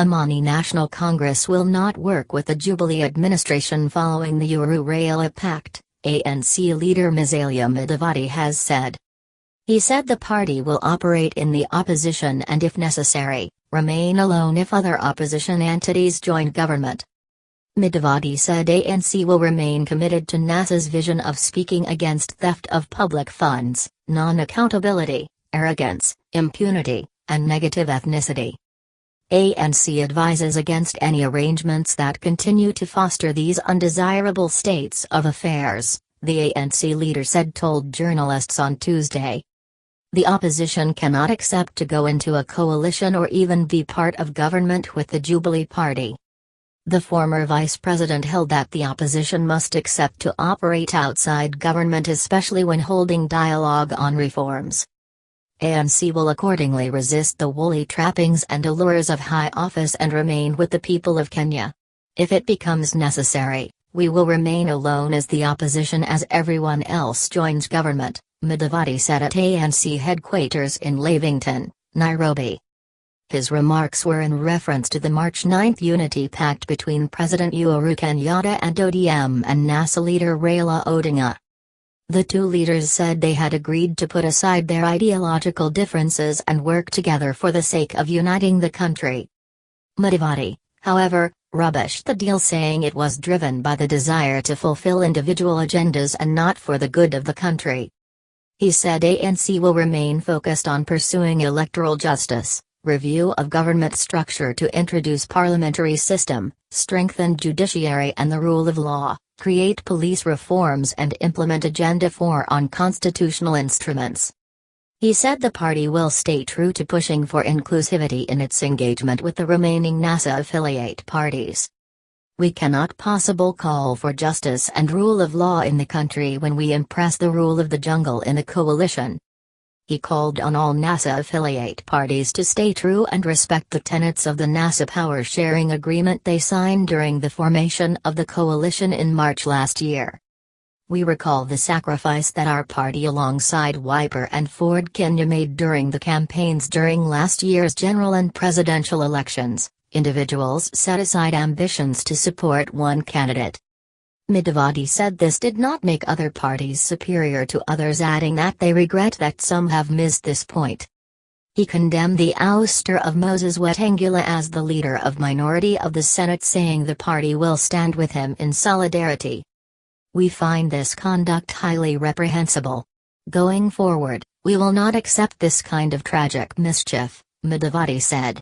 Amani National Congress will not work with the Jubilee administration following the Uhuru-Raila pact, ANC leader Musalia Mudavadi has said. He said the party will operate in the opposition and if necessary, remain alone if other opposition entities join government. Mudavadi said ANC will remain committed to NASA's vision of speaking against theft of public funds, non-accountability, arrogance, impunity, and negative ethnicity. ANC advises against any arrangements that continue to foster these undesirable states of affairs, the ANC leader told journalists on Tuesday. The opposition cannot accept to go into a coalition or even be part of government with the Jubilee Party. The former vice president held that the opposition must accept to operate outside government, especially when holding dialogue on reforms. ANC will accordingly resist the woolly trappings and allures of high office and remain with the people of Kenya. If it becomes necessary, we will remain alone as the opposition as everyone else joins government, Mudavadi said at ANC headquarters in Lavington, Nairobi. His remarks were in reference to the March 9 unity pact between President Uhuru Kenyatta and ODM and NASA leader Raila Odinga. The two leaders said they had agreed to put aside their ideological differences and work together for the sake of uniting the country. Mudavadi, however, rubbished the deal, saying it was driven by the desire to fulfill individual agendas and not for the good of the country. He said ANC will remain focused on pursuing electoral justice, review of government structure to introduce parliamentary system, strengthen judiciary and the rule of law, create police reforms and implement Agenda 4 on constitutional instruments. He said the party will stay true to pushing for inclusivity in its engagement with the remaining NASA affiliate parties. We cannot possibly call for justice and rule of law in the country when we impress the rule of the jungle in a coalition. He called on all NASA affiliate parties to stay true and respect the tenets of the NASA power-sharing agreement they signed during the formation of the coalition in March last year. We recall the sacrifice that our party alongside Wiper and Ford Kenya made during the campaigns during last year's general and presidential elections. Individuals set aside ambitions to support one candidate. Mudavadi said this did not make other parties superior to others, adding that they regret that some have missed this point. He condemned the ouster of Moses Wetangula as the leader of minority of the Senate, saying the party will stand with him in solidarity. We find this conduct highly reprehensible. Going forward, we will not accept this kind of tragic mischief, Mudavadi said.